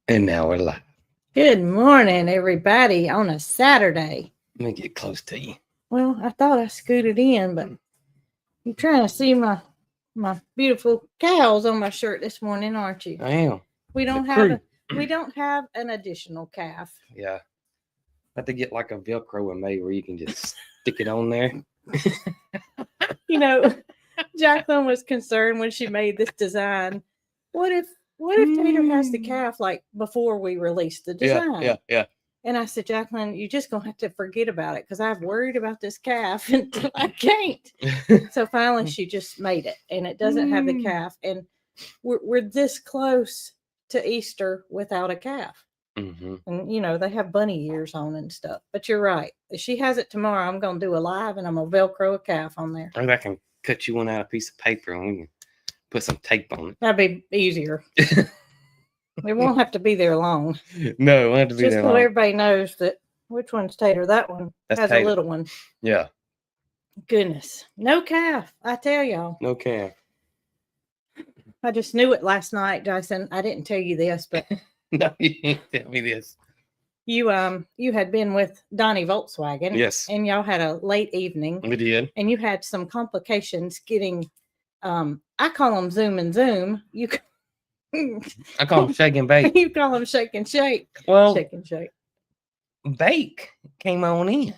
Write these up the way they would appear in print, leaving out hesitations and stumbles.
And now we're live. Good morning, everybody, on a Saturday. Let me get close to you. Well, I thought I scooted in, but you're trying to see my beautiful cows on my shirt this morning, aren't you? I am. We don't The have crew. we don't have an additional calf. Yeah. I have to get like a Velcro one made where you can just stick it on there. You know, Jacqueline was concerned when she made this design. What if Tater has the calf like before we release the design? Yeah. And I said, Jacqueline, you're just gonna have to forget about it because I've worried about this calf until I can't. So finally, she just made it, and it doesn't have the calf. And we're this close to Easter without a calf. Mm-hmm. And you know they have bunny ears on and stuff. But you're right. If she has it tomorrow, I'm gonna do a live, and I'm gonna Velcro a calf on there. Or I can cut you one out of a piece of paper and we can put some tape on it. That'd be easier. It won't have to be there long. No, it won't have to be Just there so long. everybody knows that which one's Tater. That one That's has Tater. a little one. Yeah. Goodness. No calf. I tell y'all. No calf. I just knew it last night, Jason. I didn't tell you this, but No, you didn't tell me this. you had been with Donnie Volkswagen. Yes. And y'all had a late evening. We did. And you had some complications getting I call them Zoom and Zoom. I call them shake and bake. You call them shake and shake. Well, Shake and shake. Bake came on in.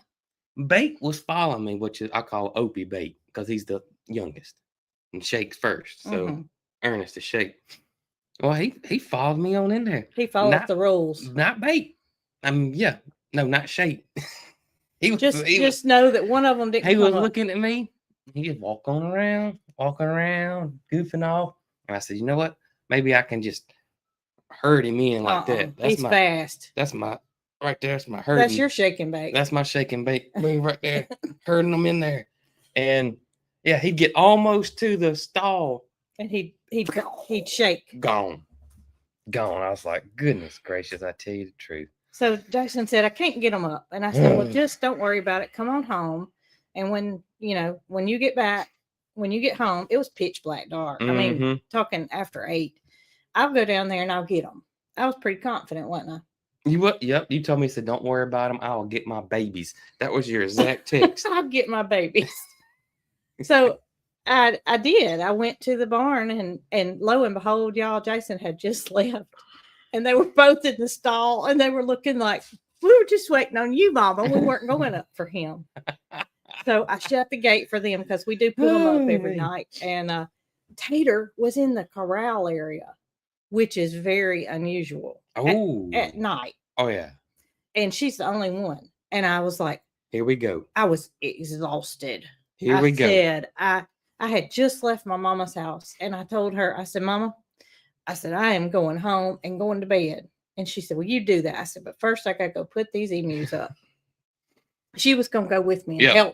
Bake was following me, which is I call Opie Bake because he's the youngest and shakes first. So Mhm. Ernest is shake. Well, he followed me on in there. He followed Not- the rules. Not Bake. Yeah, no, not shake. he was Just know that one of them didn't he come was up. looking at me. He just walking around, goofing off. And I said, you know what? Maybe I can just herd him in like that. He's fast. That's my right there. That's my herd. That's your shake and bake. That's my shake and bake move right there, herding them in there. And yeah, he'd get almost to the stall. And he'd shake. Gone. I was like, goodness gracious, I tell you the truth. So Jason said, I can't get them up. And I said, well, just don't worry about it. Come on home. And when you get back, when you get home, it was pitch black dark. I mean, talking after 8, I'll go down there and I'll get them. I was pretty confident, wasn't I? You what? Yep. You told me, said, don't worry about them. I'll get my babies. That was your exact text. I'll get my babies. So I did. I went to the barn and lo and behold, y'all, Jason had just left. And they were both in the stall and they were looking like, we were just waiting on you, Mama. We weren't going up for him. So I shut the gate for them because we do put them up every night. And Tater was in the corral area, which is very unusual at night. Oh, yeah. And she's the only one. And I was like, here we go. I was exhausted. Here we go. I said, I had just left my mama's house and I told her, I said, Mama, I said, I am going home and going to bed. And she said, well, you do that. I said, but first I got to go put these emus up. She was going to go with me and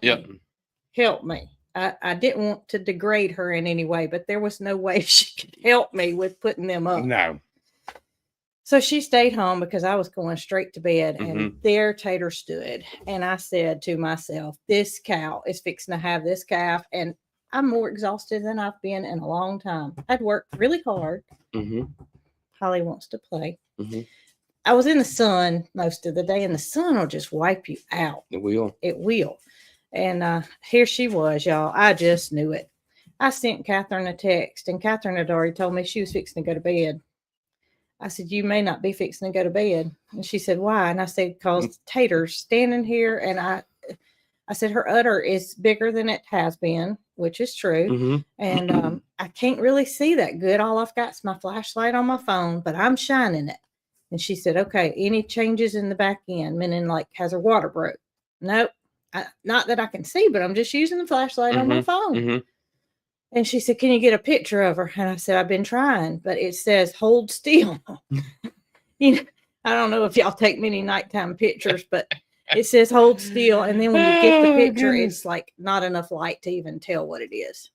help me. I didn't want to degrade her in any way, but there was no way she could help me with putting them up. No. So she stayed home because I was going straight to bed and there Tater stood. And I said to myself, this cow is fixing to have this calf. And I'm more exhausted than I've been in a long time. I'd worked really hard. Holly wants to play. I was in the sun most of the day, and the sun will just wipe you out. It will. It will. And here she was, y'all. I just knew it. I sent Catherine a text, and Catherine had already told me she was fixing to go to bed. I said, you may not be fixing to go to bed. And she said, why? And I said, because Tater's standing here, and I said, her udder is bigger than it has been, which is true. And I can't really see that good. All I've got is my flashlight on my phone, but I'm shining it. And she said, okay, any changes in the back end, meaning like has her water broke? Nope. Not that I can see, but I'm just using the flashlight on my phone. And she said, can you get a picture of her? And I said, I've been trying, but it says hold still. You know, I don't know if y'all take many nighttime pictures, but it says hold still. And then when you get the picture, it's like not enough light to even tell what it is.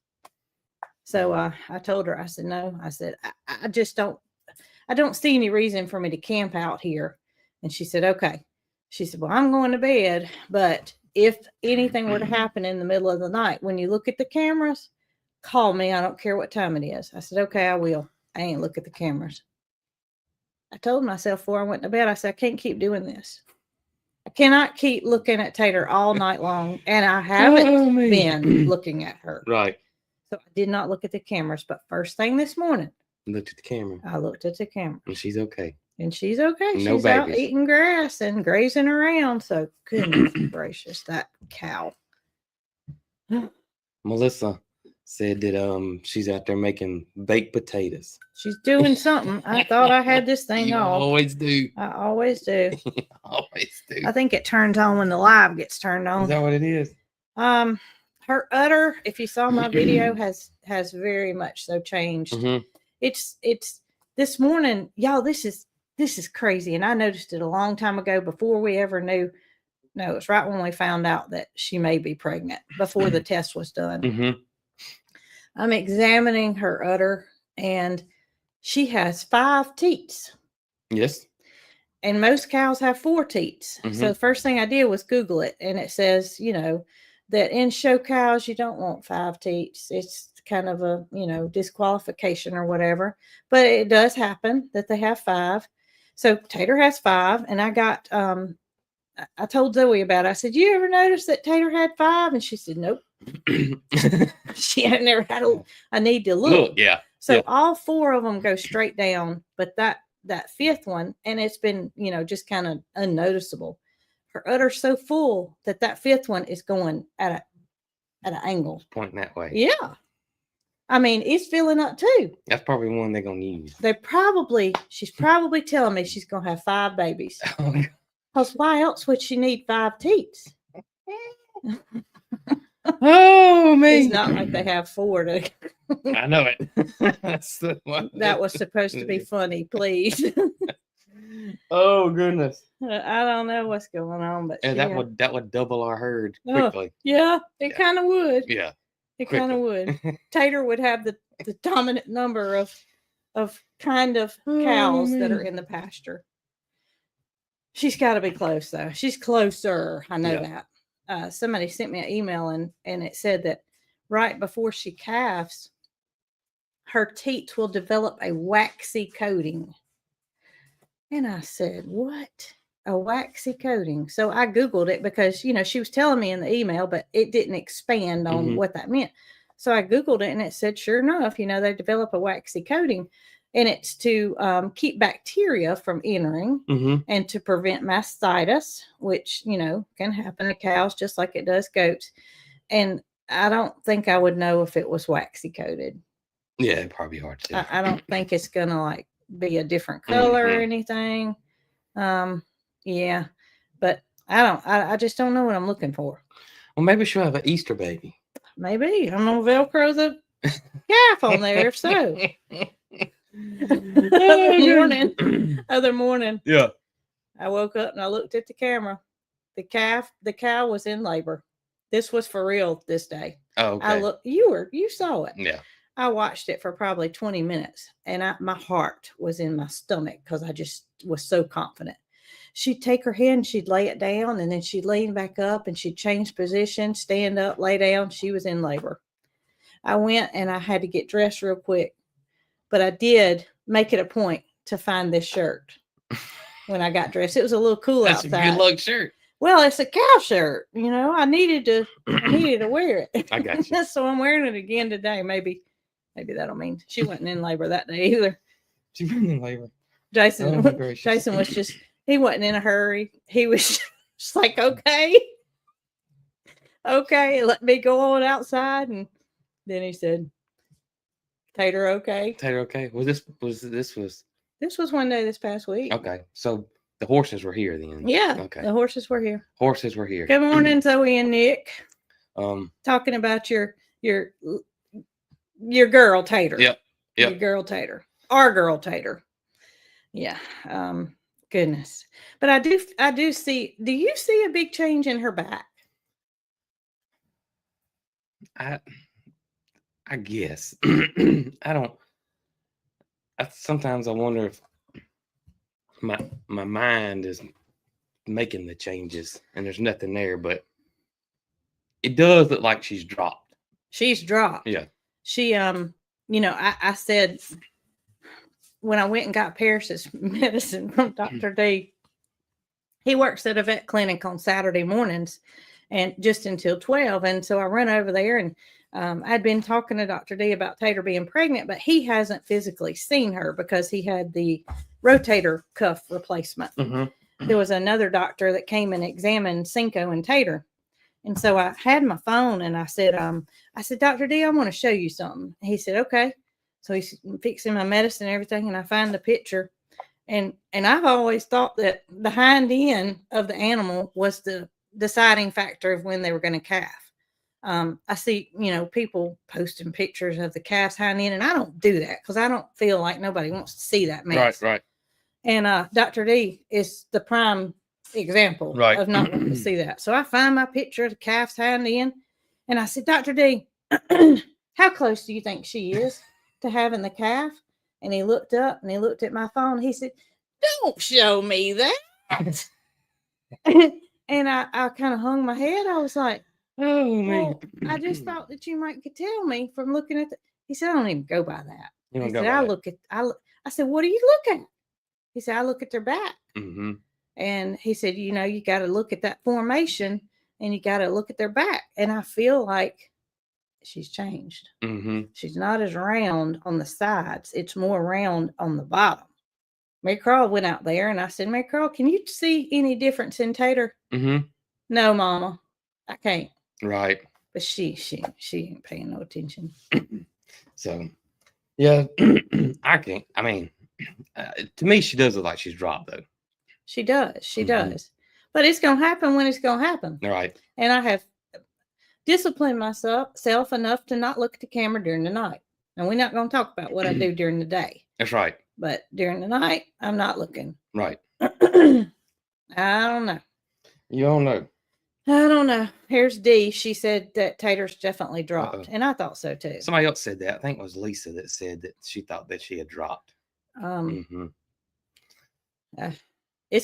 So I told her, I said, no, I said, I don't see any reason for me to camp out here. And she said, okay. She said, well, I'm going to bed, but if anything were to happen in the middle of the night, when you look at the cameras, call me. I don't care what time it is. I said, okay, I will. I ain't look at the cameras. I told myself before I went to bed, I said, I can't keep doing this. I cannot keep looking at Tater all night long. And I haven't been looking at her. Right. So I did not look at the cameras. But first thing this morning, Looked at the camera. I looked at the camera. And she's okay. And she's okay. No She's out babies. eating grass and grazing around. So goodness gracious, that cow. Melissa said that she's out there making baked potatoes. She's doing something. I thought I had this thing You off. always do. I always do. You always do. I think it turns on when the live gets turned Is on. that what it is? Her udder, if you saw my video, has very much so changed. Mm-hmm. It's this morning, y'all. This is crazy, and I noticed it a long time ago before we ever knew. No, it's right when we found out that she may be pregnant before the test was done. Mm-hmm. I'm examining her udder, and she has 5 teats. Yes. And most cows have 4 teats. Mm-hmm. So the first thing I did was Google it, and it says, that in show cows, you don't want 5 teats. It's kind of a, disqualification or whatever. But it does happen that they have 5. So Tater has 5, and I got, I told Zoe about it. I said, you ever notice that Tater had 5? And she said, nope. She had never had a need to look. Yeah. So yeah. all 4 of them go straight down, but that 5th one, and it's been, just kind of unnoticeable. Her udder's so full that 5th one is going at an angle. It's pointing that way. Yeah. I mean, it's filling up too. That's probably one they're gonna use. She's probably telling me she's gonna have 5 babies. Because why else would she need 5 teats? Oh man. It's not like they have 4 to I know it. that was supposed to be funny, please. Oh goodness. I don't know what's going on, but Yeah, that would double our herd quickly. Yeah, it kind of would. Yeah. It kind of would. Tater would have the dominant number of kind of cows that are in the pasture. She's got to be close though. She's closer. I know that. Somebody sent me an email and it said that right before she calves, her teats will develop a waxy coating. And I said, what? A waxy coating. So I Googled it because, she was telling me in the email, but it didn't expand on what that meant. So I Googled it and it said, sure enough, they develop a waxy coating and it's to keep bacteria from entering and to prevent mastitis, which, can happen to cows just like it does goats. And I don't think I would know if it was waxy coated. Yeah, it'd probably be hard to do. I don't think it's going to be a different color or anything. Yeah, but I just don't know what I'm looking for. Well, maybe she'll have an Easter baby. Maybe I'm gonna Velcro the calf on there. If so, other morning, yeah, I woke up and I looked at the camera. The cow was in labor. This was for real this day. Oh, okay. You saw it. Yeah. I watched it for probably 20 minutes and my heart was in my stomach because I just was so confident. She'd take her head and she'd lay it down and then she'd lean back up and she'd change position, stand up, lay down. She was in labor. I went and I had to get dressed real quick, but I did make it a point to find this shirt when I got dressed. It was a little cool outside. That's a good luck shirt. Well, it's a cow shirt. I needed to wear it. I got you. So I'm wearing it again today. Maybe that'll mean she wasn't in labor that day either. She wasn't in labor. Jason was just, he wasn't in a hurry. He was just like, okay, let me go on outside. And then he said, Tater, okay. Tater, okay. Well, this was one day this past week. Okay. So the horses were here then. Yeah. Okay. The horses were here. Horses were here. Good morning, Zoe and Nick. Talking about your girl Tater. Yep. Your girl Tater. Our girl Tater. Yeah. Goodness. But I do see, do you see a big change in her back? I guess. Sometimes I wonder if my mind is making the changes and there's nothing there, but it does look like she's dropped. She's dropped. Yeah. She, I said, when I went and got Paris's medicine from Dr. D, he works at a vet clinic on Saturday mornings and just until 12. And so I run over there, and I'd been talking to Dr. D about Tater being pregnant, but he hasn't physically seen her because he had the rotator cuff replacement. There was another doctor that came and examined Cinco and Tater. And so I had my phone and I said, Dr. D, I want to show you something. He said, okay. So he's fixing my medicine and everything. And I find the picture. And I've always thought that the hind end of the animal was the deciding factor of when they were going to calf. I see, people posting pictures of the calf's hind end, and I don't do that because I don't feel like nobody wants to see that mess. Right. And Dr. D is the prime example of not wanting to see that. So I find my picture of the calf's hind end, and I said, Dr. D, how close do you think she is to having the calf? And he looked up and he looked at my phone. He said, don't show me that. And I kind of hung my head. I was like, oh, man. I just thought that you might could tell me from looking at he said, I don't even go by that. He said, I said, what do you look at? He said, I look at their back. And he said, you got to look at that formation and you got to look at their back. And I feel like she's changed. She's not as round on the sides. It's more round on the bottom. Mary Carl went out there and I said, Mary Carl, can you see any difference in Tater? No, Mama, I can't. Right. But she ain't paying no attention. So, yeah, I can't. I mean, to me, she does look like she's dropped, though. She does. She does. But it's going to happen when it's going to happen. Right. And I have disciplined myself enough to not look at the camera during the night. And we're not going to talk about what I do during the day. That's right. But during the night, I'm not looking. Right. I don't know. You don't know. I don't know. Here's D. She said that Tater's definitely dropped. And I thought so too. Somebody else said that. I think it was Lisa that said that she thought that she had dropped. It's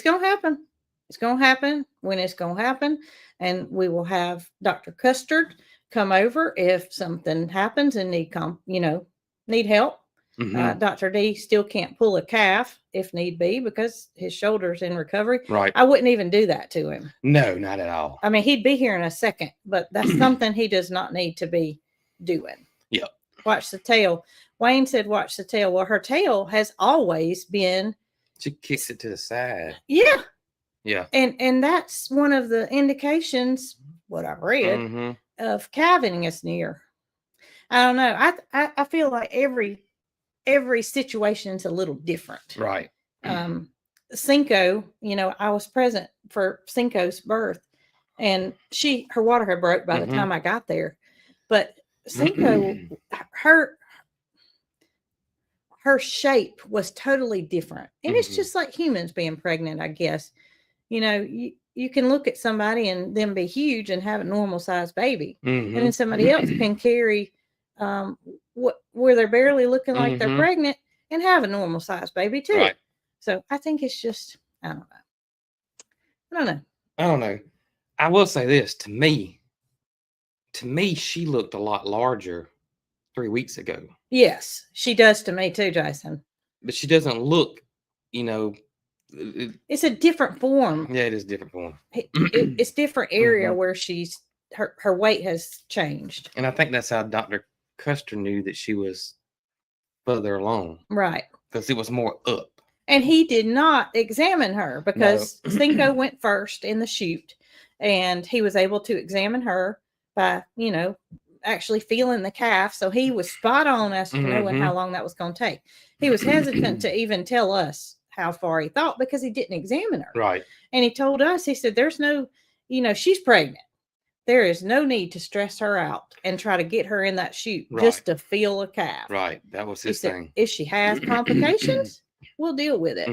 going to happen. It's going to happen when it's going to happen. And we will have Dr. Custard come over if something happens and need help. Dr. D still can't pull a calf if need be because his shoulder's in recovery. Right. I wouldn't even do that to him. No, not at all. I mean, he'd be here in a second, but that's something he does not need to be doing. Yep. Watch the tail. Wayne said, watch the tail. Well, her tail has always been. She kicks it to the side. Yeah. Yeah. And that's one of the indications, what I've read, of calving is near. I don't know. I feel like every situation is a little different. Right. Cinco, I was present for Cinco's birth, and her water had broke by the time I got there. But Cinco, her shape was totally different. And it's just like humans being pregnant, I guess. You can look at somebody and them be huge and have a normal sized baby. And then somebody else can carry where they're barely looking like they're pregnant and have a normal sized baby too. Right. So I think it's just, I don't know. I will say this, to me, she looked a lot larger 3 weeks ago. Yes, she does to me too, Jason. But she doesn't look, it's a different form. Yeah, it is a different form. It's different area where her weight has changed. And I think that's how Dr. Custer knew that she was further along. Right. Because it was more up. And he did not examine her because Cinco went first in the chute, and he was able to examine her by, actually feeling the calf. So he was spot on as to knowing how long that was going to take. He was hesitant to even tell us how far he thought because he didn't examine her. Right. And he told us, he said, there's no, she's pregnant. There is no need to stress her out and try to get her in that chute just to feel a calf. Right. That was his thing. If she has complications, we'll deal with it.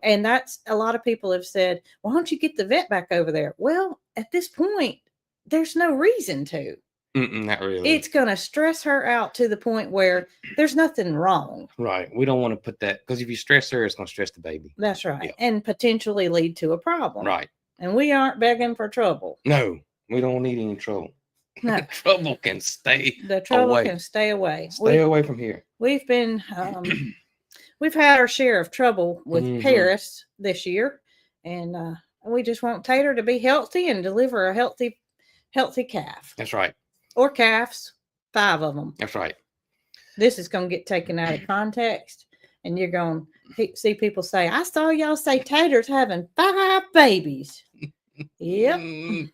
And that's, a lot of people have said, why don't you get the vet back over there? Well, at this point, there's no reason to. Not really. It's going to stress her out to the point where there's nothing wrong. Right. We don't want to put that, because if you stress her, it's going to stress the baby. That's right. Yeah. And potentially lead to a problem. Right. And we aren't begging for trouble. No, we don't need any trouble. No. Trouble can stay The trouble away. Can stay away. Stay away from here. We've been, we've had our share of trouble with Mhm. Paris this year, and we just want Tater to be healthy and deliver a healthy calf That's right. or calves, 5 of them. That's right. This is going to get taken out of context, and you're going to see people say, "I saw y'all say Tater's having 5 babies." Yep, Mm.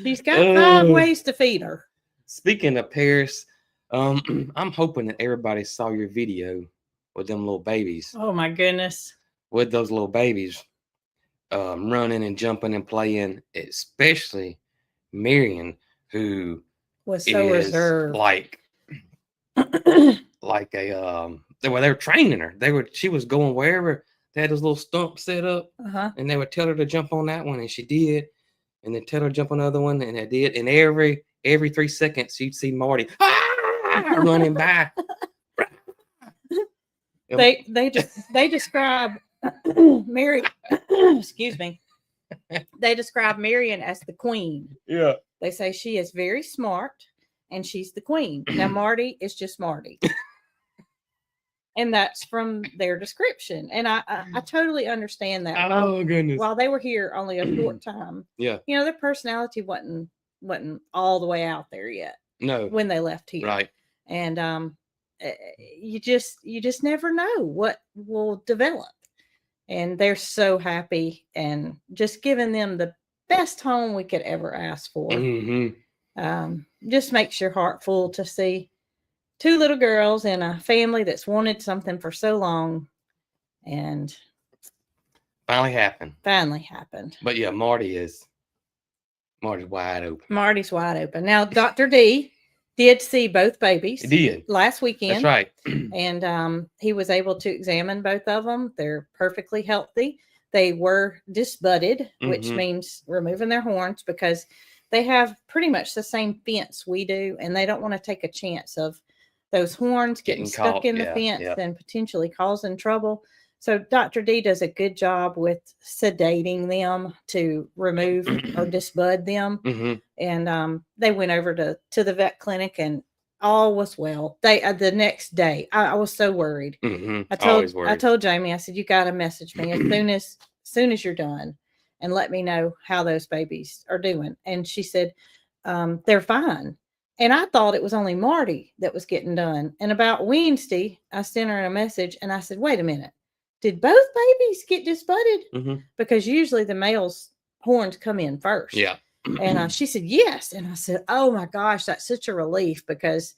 she's got 5 Oh. ways to feed her. Speaking of Paris, I'm hoping that everybody saw your video with them little babies. Oh my goodness. With those little babies running and jumping and playing, especially Marion, who Was so is reserved. like a they were training her. She was going wherever they had those little stumps set up, and they would tell her to jump on that one, and she did, and then tell her to jump on the other one, and I did, and every 3 seconds you'd see Marty running by. They describe Mary excuse me. They describe Marion as the queen. Yeah. They say she is very smart and she's the queen. Now Marty is just Marty. And that's from their description. And I totally understand that. Oh goodness. While they were here only a short time. Yeah. You know, their personality wasn't all the way out there yet. No. When they left here. Right. And you just never know what will develop. And they're so happy, and just giving them the best home we could ever ask for. Mm-hmm. Just makes your heart full to see 2 little girls in a family that's wanted something for so long, and finally happened. But yeah, Marty's wide open. Marty's wide open. Now, Dr. D did see both babies. He did. Last weekend. That's right. And he was able to examine both of them. They're perfectly healthy. They were disbudded, which means removing their horns, because they have pretty much the same fence we do, and they don't want to take a chance of those horns getting stuck in the fence and potentially causing trouble. So Dr. D does a good job with sedating them to remove or disbud them. Mm-hmm. And they went over to the vet clinic, and all was well. They the next day, I was so worried. Mm-hmm. I told Jamie, I said, you got to message me as soon as you're done, and let me know how those babies are doing. And she said, they're fine. And I thought it was only Marty that was getting done. And about Wednesday, I sent her a message, and I said, wait a minute. Did both babies get disbudded? Mm-hmm. Because usually the male's horns come in first. Yeah. And she said, yes. And I said, oh my gosh, that's such a relief, because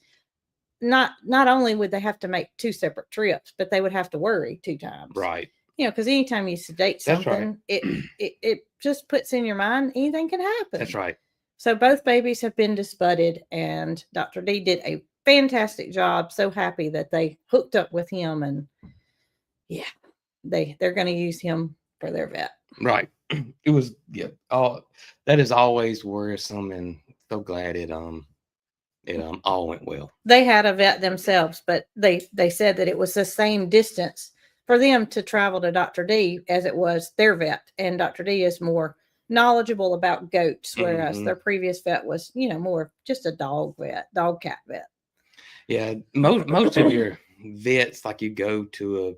not only would they have to make 2 separate trips, but they would have to worry 2 times. Right. You know, because anytime you sedate something, it just puts in your mind anything can happen. That's right. So both babies have been disbudded, and Dr. D did a fantastic job. So happy that they hooked up with him, and yeah, they're going to use him for their vet. Right. It was that is always worrisome, and so glad it all went well. They had a vet themselves, but they said that it was the same distance for them to travel to Dr. D as it was their vet, and Dr. D is more knowledgeable about goats, whereas their previous vet was, more just a dog cat vet. Yeah, most of your vets, like you go to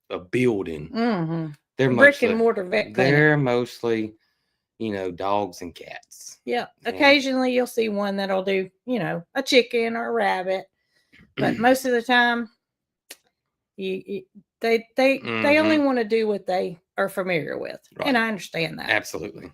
a building, they're brick and mortar vet clinic. They're mostly, dogs and cats. Yeah, occasionally you'll see one that'll do, a chicken or a rabbit, but most of the time, they only want to do what they are familiar with, right. And I understand that. Absolutely,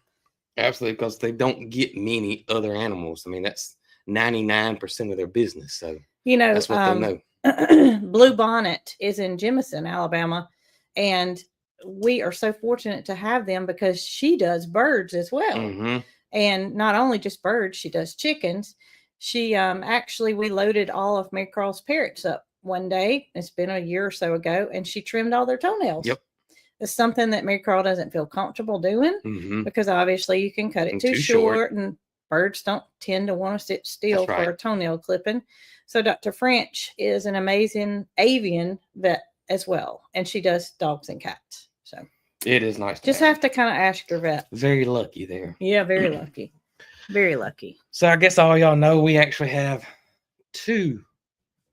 because they don't get many other animals. I mean, that's 99% of their business. So that's what they know. Blue Bonnet is in Jemison, Alabama, and we are so fortunate to have them because she does birds as well. And not only just birds, she does chickens. She actually, we loaded all of Mary Carl's parrots up one day. It's been a year or so ago, and she trimmed all their toenails. Yep. It's something that Mary Carl doesn't feel comfortable doing because obviously you can cut it too short, and birds don't tend to want to sit still for a toenail clipping. So Dr. French is an amazing avian vet as well, and she does dogs and cats. So it is nice. Just have to kind of ask your vet. Very lucky there. Yeah, very lucky. Very lucky. So I guess all y'all know we actually have 2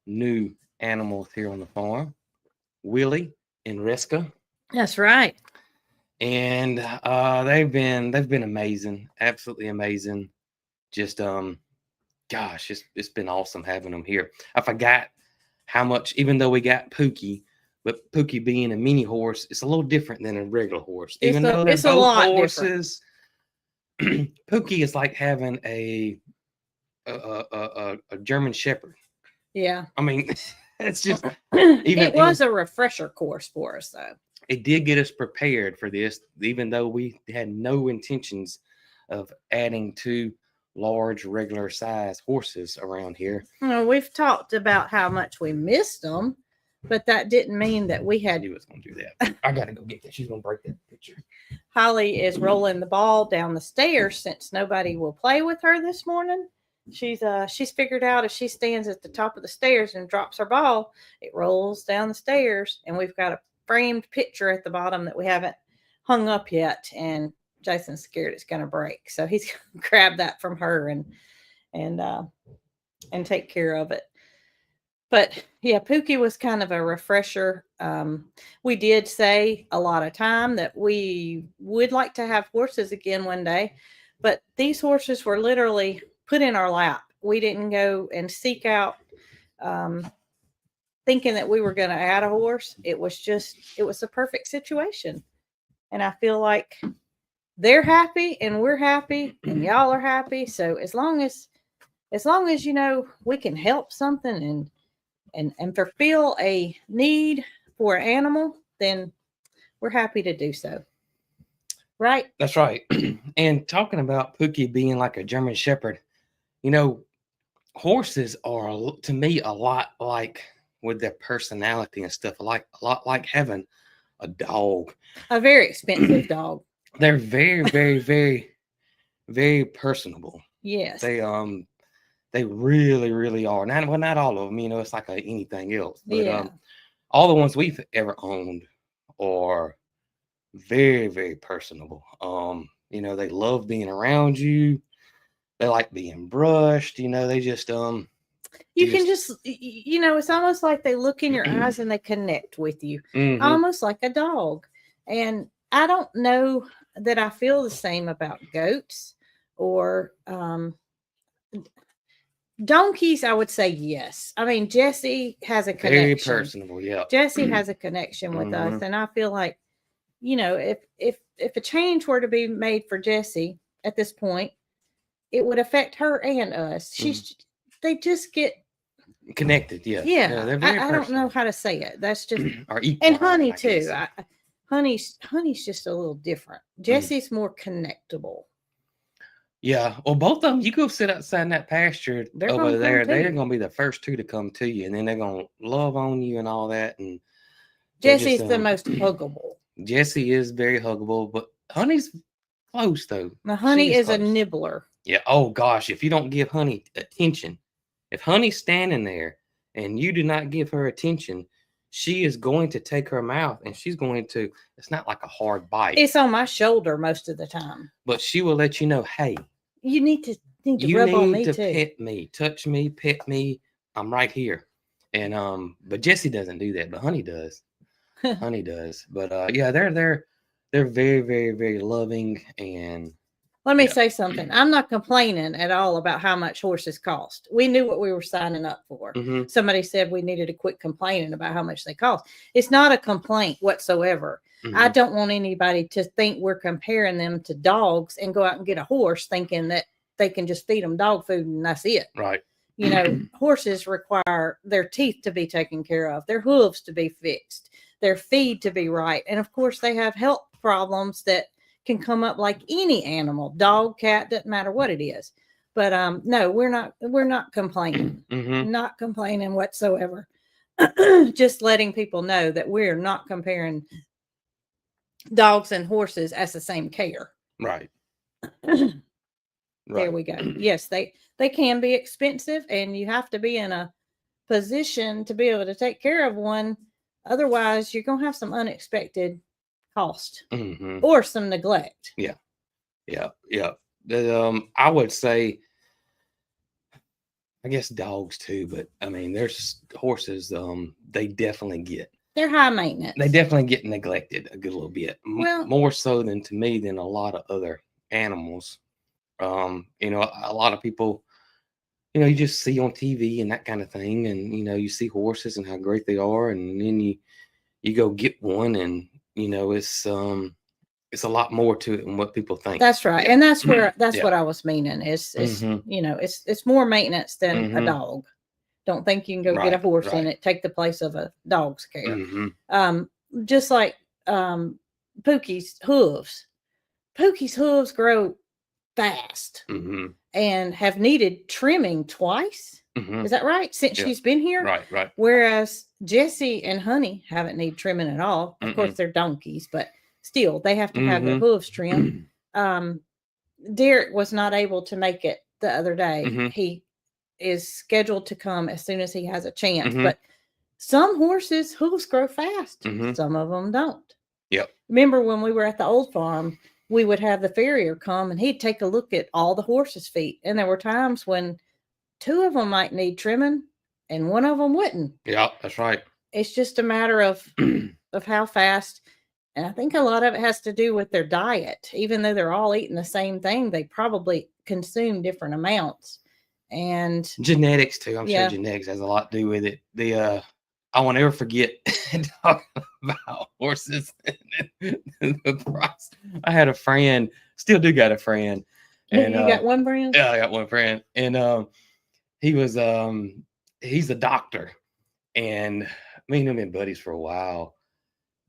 new animals here on the farm. Willie and Reska. That's right. And they've been amazing, absolutely amazing. Just gosh, it's been awesome having them here. I forgot how much, even though we got Pookie, but Pookie being a mini horse, it's a little different than a regular horse. Even though they're It's both a lot horses, Pookie is like having a German Shepherd. Yeah. I mean, it's just it was a refresher course for us, though. It did get us prepared for this, even though we had no intentions of adding 2 large regular size horses around here. We've talked about how much we missed them, but that didn't mean that we had. She was going to do that. I got to go get that. She's going to break that picture. Holly is rolling the ball down the stairs since nobody will play with her this morning. She's figured out if she stands at the top of the stairs and drops her ball, it rolls down the stairs, and we've got a framed picture at the bottom that we haven't hung up yet, and Jason's scared it's going to break, so he's going to grab that from her and take care of it. But yeah, Pookie was kind of a refresher. We did say a lot of time that we would like to have horses again one day, but these horses were literally put in our lap. We didn't go and seek out thinking that we were going to add a horse. It was a perfect situation. And I feel like they're happy and we're happy and y'all are happy. So as long as we can help something and fulfill a need for an animal, then we're happy to do so. Right? That's right. And talking about Pookie being like a German Shepherd, horses are, to me, a lot like, with their personality and stuff, a lot like having a dog. A very expensive dog. They're very, very, very, very personable. Yes. They really, really are. Not all of them, it's like anything else. But yeah. All the ones we've ever owned are very, very personable. They love being around you. They like being brushed. They just you can just it's almost like they look in your eyes and they connect with you, almost like a dog. And I don't know that I feel the same about goats or donkeys. I would say yes. I mean, Jesse has a connection. Very personable, yeah. Jesse has a connection with us, and I feel like, if a change were to be made for Jesse at this point, it would affect her and us. They just get connected. Yeah. They're very I don't know how to say it. That's just equal, and Honey too. Honey's just a little different. Jesse's more connectable. Yeah. Well, both of them, you go sit outside in that pasture over there. They're going to be the first 2 to come to you, and then they're going to love on you and all that. And Jesse's the most huggable. Jesse is very huggable, but Honey's close though. Now, Honey is a nibbler. Yeah. Oh gosh, if you don't give Honey attention, if Honey's standing there and you do not give her attention, she is going to take her mouth and she's going to. It's not like a hard bite. It's on my shoulder most of the time. But she will let you know, hey, you need to rub on me too. Pet me, touch me, pet me. I'm right here. And but Jesse doesn't do that, but Honey does. Honey does. But yeah, they're very, very, very loving. And let me say something. I'm not complaining at all about how much horses cost. We knew what we were signing up for. Somebody said we needed to quit complaining about how much they cost. It's not a complaint whatsoever. I don't want anybody to think we're comparing them to dogs and go out and get a horse thinking that they can just feed them dog food and that's it. Right. Horses require their teeth to be taken care of, their hooves to be fixed, their feed to be right. And of course, they have health problems that can come up like any animal, dog, cat, doesn't matter what it is. But no, we're not complaining. Not complaining whatsoever. Just letting people know that we're not comparing dogs and horses as the same care. Right. There we go. Yes, they can be expensive, and you have to be in a position to be able to take care of one. Otherwise, you're going to have some unexpected cost or some neglect. Yeah. I would say, I guess dogs too, but I mean, there's horses. They definitely get They're high maintenance. They definitely get neglected a good little bit. Well, more so than to me than a lot of other animals. You know, a lot of people, you know, you just see on TV and that kind of thing, and you know, you see horses and how great they are, and then you go get one, and you know, it's a lot more to it than what people think. That's right, Yeah. and that's where Yeah. what I was meaning. It's Mhm. you know, it's more maintenance than a Mhm. dog. Don't think you can go get a Right, horse and right. it take the place of a dog's care. Mhm. Just like Pookie's hooves. Pookie's hooves grow fast Mhm. and have needed trimming twice. Mhm. Is that right? Since Yeah. she's been here? Right, right. Whereas Jessie and Honey haven't need trimming at all. Of course, they're donkeys, but still, they have to have their Mhm. hooves trimmed. Derek was not able to make it the other day. Mhm. He is scheduled to come as soon as he has a chance. Mhm. But some horses' hooves grow fast. Mhm. Some of them don't. Yep. Remember when we were at the old farm, we would have the farrier come and he'd take a look at all the horses' feet. And there were times when 2 of them might need trimming and 1 of them wouldn't. Yeah, that's right. It's just a matter of how fast. And I think a lot of it has to do with their diet. Even though they're all eating the same thing, they probably consume different amounts. And genetics too. I'm Yeah. sure genetics has a lot to do with it. I won't ever forget talking about horses and the price. I had a friend, still do got a friend. And you got one friend? Yeah, I got one friend. And he was he's a doctor. And me and him been buddies for a while.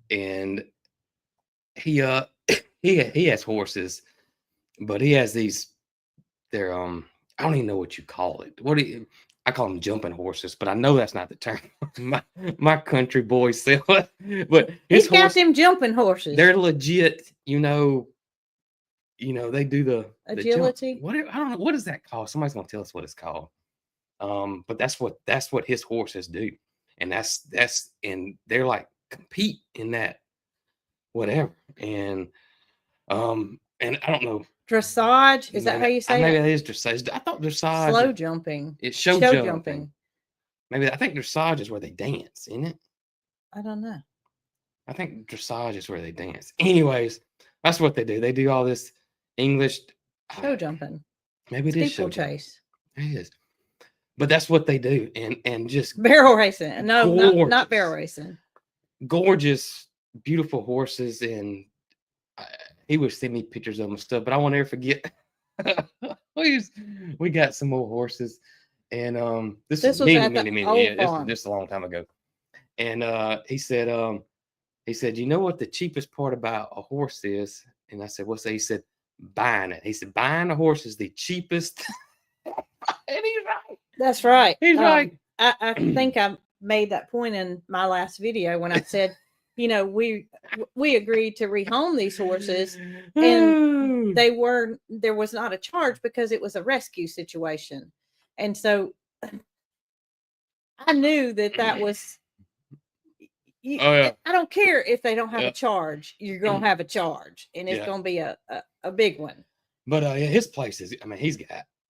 And he he has horses, but he has these, they're I don't even know what you call it. I call them jumping horses, but I know that's not the term. my country boys sell it. But He's got them jumping horses. They're legit, you know, they do the agility. What I don't know, what is that called? Somebody's gonna tell us what it's called. But that's what his horses do. And and they're like compete in that whatever. And I don't know. Dressage? Is that how you say maybe it? Maybe it is dressage. I thought dressage. Slow jumping. It's show jumping. Maybe I think dressage is where they dance, isn't it? I don't know. I think dressage is where they dance. Anyways, that's what they do. They do all this English show jumping. Maybe it is show chase. It is. But that's what they do. And just barrel racing. No, not barrel racing. Gorgeous, beautiful horses. And he would send me pictures of them and stuff, but I won't ever forget. We got some more horses. And this was many years. This is a long time ago. And he said, you know what the cheapest part about a horse is? And I said, what's that? He said, buying it. He said, buying a horse is the cheapest. And he's right. That's right. He's right. I think I made that point in my last video when I said, you know, we agreed to rehome these horses, and there was not a charge because it was a rescue situation. And so I knew that was, I don't care if they don't have a charge, you're going to have a charge, and it's going to be a big one. But his place is, I mean,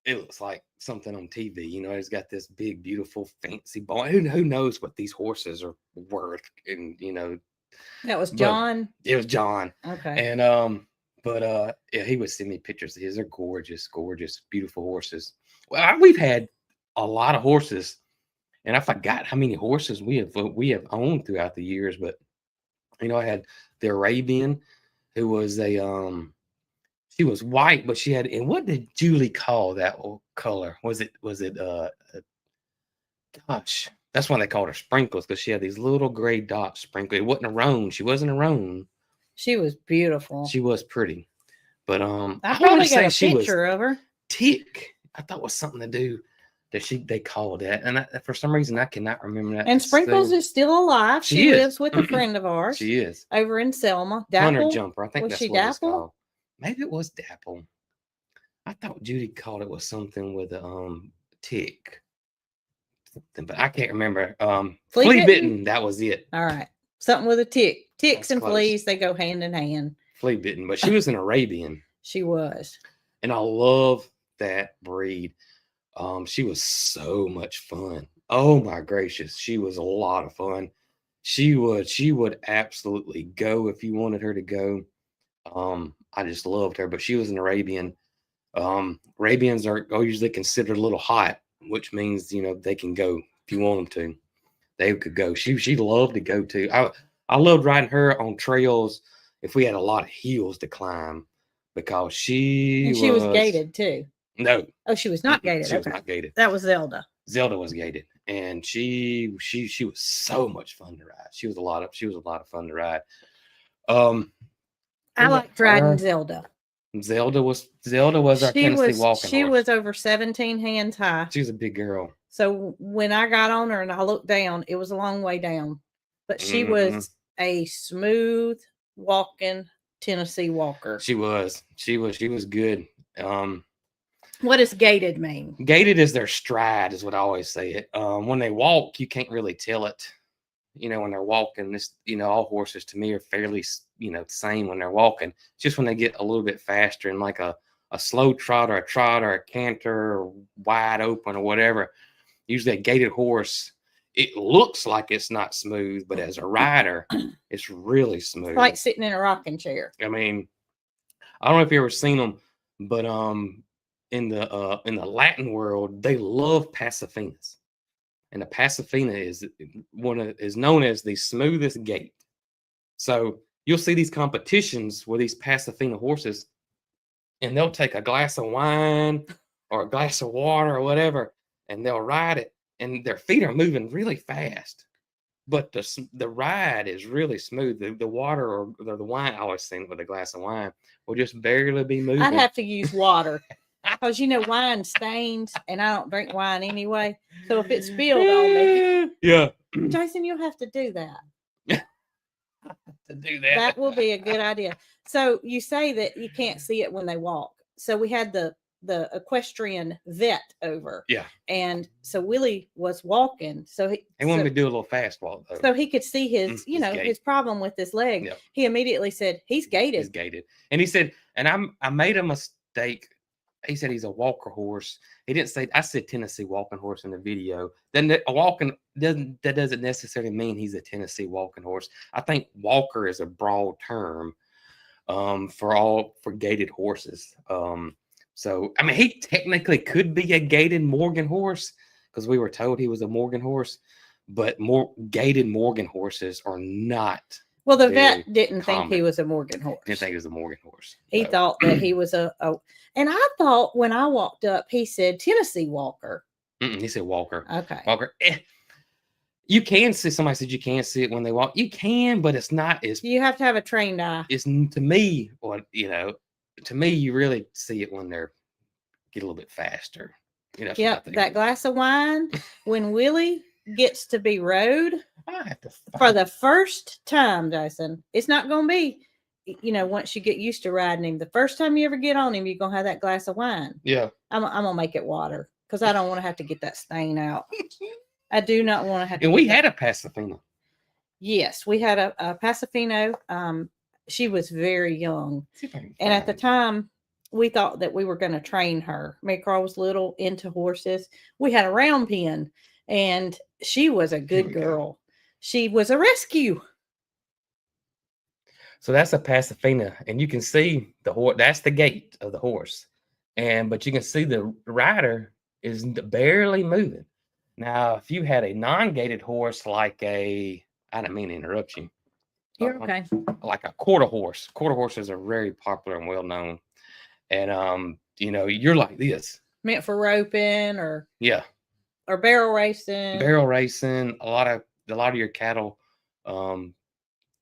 it looks like something on TV, you know, he's got this big, beautiful, fancy barn. Who knows what these horses are worth? And, you know, that was John. It was John. Okay. And, he would send me pictures of his. They're gorgeous, gorgeous, beautiful horses. Well, we've had a lot of horses, and I forgot how many horses we have owned throughout the years. But you know, I had the Arabian, who was she was white, but she had. And what did Julie call that color? Was it gosh, that's why they called her Sprinkles, because she had these little gray dots sprinkled. It wasn't a roan. She wasn't a roan. She was beautiful. She was pretty. But I probably got a picture of her. Tick. I thought was something to do that they called that, and for some reason I cannot remember that. And Sprinkles is still alive. She lives with a friend of ours. She is over in Selma. Dapple? Hunter Jumper. I think was that's she what Dapple? It's called. Maybe it was Dapple. I thought Judy called it was something with a tick. But I can't remember. Flea bitten. That was it. All right. Something with a tick. Ticks and fleas, they go hand in hand. Flea bitten, but she was an Arabian. She was. And I love that breed. She was so much fun. Oh my gracious. She was a lot of fun. She would absolutely go if you wanted her to go. I just loved her, but she was an Arabian. Arabians are usually considered a little hot, which means, they can go if you want them to. They could go. She loved to go too. I loved riding her on trails if we had a lot of hills to climb, because she was gated too. No. Oh, she was not gated. She was not gated. That was Zelda. Zelda was gated, and she was so much fun to ride. She was a lot of fun to ride. I liked riding Zelda. Zelda was our Tennessee walking She horse. was over 17 hands high. She was a big girl. So when I got on her and I looked down, it was a long way down, but she was a smooth walking Tennessee walker. She was good. What does gated mean? Gated is their stride, is what I always say it. When they walk, you can't really tell it. When they're walking, all horses to me are fairly, the same when they're walking. It's just when they get a little bit faster and like a slow trot or a canter or wide open or whatever. Usually a gated horse, it looks like it's not smooth, but as a rider, it's really smooth. It's like sitting in a rocking chair. I mean, I don't know if you ever seen them, but in the Latin world, they love Pasafinas. And the Pasafina is known as the smoothest gait. So you'll see these competitions with these Pasafina horses, and they'll take a glass of wine or a glass of water or whatever, and they'll ride it, and their feet are moving really fast, but the ride is really smooth. The water or the wine, I always think with a glass of wine, will just barely be moving. I'd have to use water. Because wine stains, and I don't drink wine anyway. So if it spilled on me, yeah, Jason, you'll have to do that. That will be a good idea. So you say that you can't see it when they walk. So we had the equestrian vet over. Yeah, and so Willie was walking. So he wanted me to do a little fast walk though, so he could see his his problem with his leg. Yep. He immediately said he's gated. He's gated, and he said, and I made a mistake. He said he's a walker horse. He didn't say, I said Tennessee walking horse in the video. Then that doesn't necessarily mean he's a Tennessee walking horse. I think walker is a broad term for gated horses. So I mean, he technically could be a gated Morgan horse because we were told he was a Morgan horse, but more gated Morgan horses are not. Well, the vet didn't think he was a Morgan horse. Didn't think he was a Morgan horse. He thought that he was and I thought when I walked up, he said Tennessee walker. He said walker. Okay. Walker. You can see, somebody said you can't see it when they walk. You can, but it's not as. You have to have a trained eye. It's to me, to me, you really see it when they're get a little bit faster. Yep. That glass of wine, when Willie gets to be rode for the first time, Jason, it's not going to be, once you get used to riding him, the first time you ever get on him, you're going to have that glass of wine. Yeah. I'm going to make it water because I don't want to have to get that stain out. I do not want to have to. And we had a Pasafina. Yes, we had a Pasafino. She was very young. And at the time, we thought that we were going to train her. Maycraw was little into horses. We had a round pen. And she was a good girl. She was a rescue. So that's a Pasafina, and you can see the horse. That's the gait of the horse, but you can see the rider is barely moving. Now, if you had a non-gated horse like I didn't mean to interrupt you. You're okay. Like a quarter horse. Quarter horses are very popular and well known, and you're like this. Meant for roping or or barrel racing. A lot of your cattle,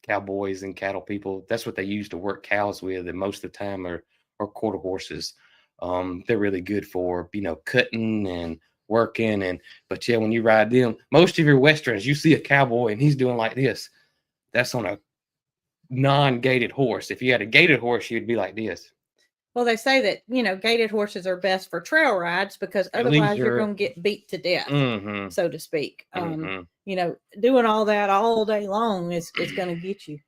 cowboys and cattle people, that's what they use to work cows with, and most of the time are quarter horses. They're really good for cutting and working, but when you ride them, most of your westerns, you see a cowboy and he's doing like this. That's on a non-gated horse. If you had a gated horse, you'd be like this. Well, they say that, gated horses are best for trail rides because otherwise you're going to get beat to death, so to speak. Doing all that all day long is going to get you.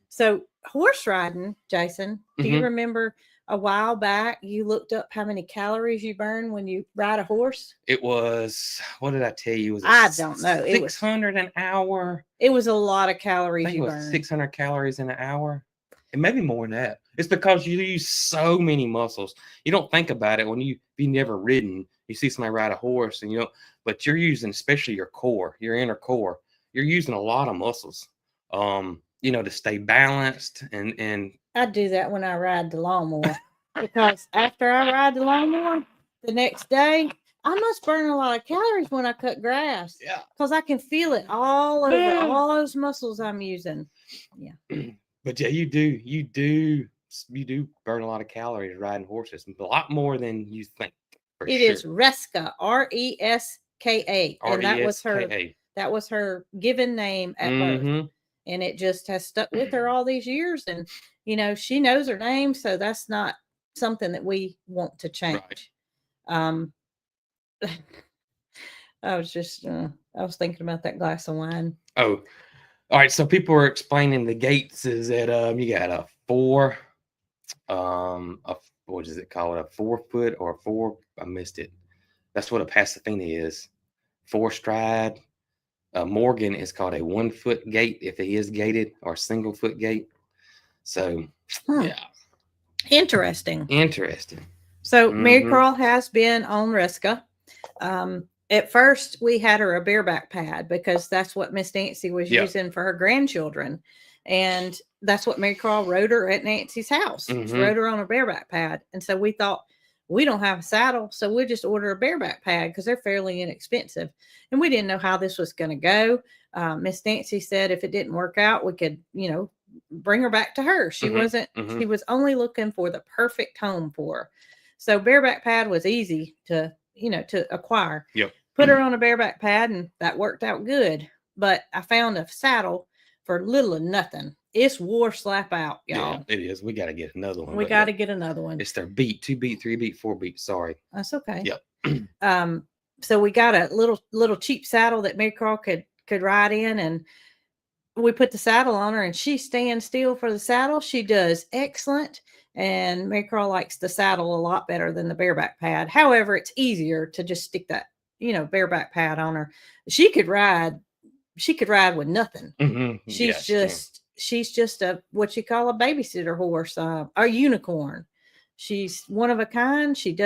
So horse riding, Jason, do you remember a while back you looked up how many calories you burn when you ride a horse? It was, what did I tell you? It was I don't know. It was 600 an hour. It was a lot of I calories think it you was burned. 600 calories in an hour. And maybe more than that. It's because you use so many muscles. You don't think about it when you've never ridden. You see somebody ride a horse, and you know, but you're using, especially your core, your inner core. You're using a lot of muscles, to stay balanced. And I do that when I ride the lawnmower because after I ride the lawnmower, the next day I must burn a lot of calories when I cut grass. Yeah, because I can feel it all over all those muscles I'm using. Yeah. But yeah, you do burn a lot of calories riding horses, a lot more than you think. It is Reska, Reska, and that was her given name at birth, and it just has stuck with her all these years. And she knows her name, so that's not something that we want to change. Right. I was thinking about that glass of wine. Oh, all right. So people were explaining the gates is that you got a what is it called? A 4 foot or a 4? I missed it. That's what a Pasifina is. 4 stride. Morgan is called a 1 foot gate if it is gated, or single foot gate. So yeah. Interesting. So Mary Carl has been on Reska. At first, we had her a bareback pad because that's what Miss Nancy was using for her grandchildren. And that's what Mary Carl rode her at Nancy's house. She rode her on a bareback pad. And so we thought, we don't have a saddle, so we'll just order a bareback pad because they're fairly inexpensive. And we didn't know how this was going to go. Miss Nancy said if it didn't work out, we could, bring her back to her. She she was only looking for the perfect home for her. So bareback pad was easy to acquire. Yep. Put her on a bareback pad, and that worked out good. But I found a saddle for little or nothing. It's wore slap out, y'all. Yeah, it is. We got to get another one. We got to get another one. It's their beat, 2 beat, 3 beat, 4 beat. Sorry. That's okay. Yep. So we got a little cheap saddle that Mary Carl could ride in, and we put the saddle on her, and she stands still for the saddle. She does excellent. And Mary Carl likes the saddle a lot better than the bareback pad. However, it's easier to just stick that, bareback pad on her. She could ride with nothing. She's just a, what you call a babysitter horse, a unicorn. She's one of a kind. She's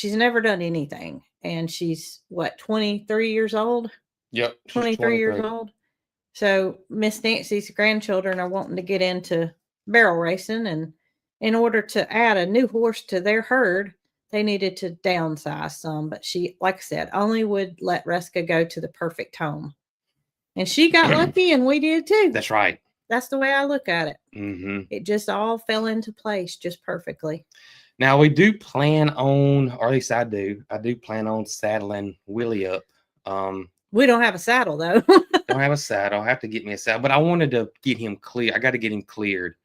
never done anything. And she's 23 years old? Yep. 23 years old. So Miss Nancy's grandchildren are wanting to get into barrel racing, and in order to add a new horse to their herd, they needed to downsize some. But she, like I said, only would let Reska go to the perfect home. And she got lucky, and we did too. That's right. That's the way I look at it. It just all fell into place just perfectly. Now we do plan on, or at least I do plan on saddling Willie up. We don't have a saddle though. Don't have a saddle. I have to get me a saddle, but I wanted to get him clear. I got to get him cleared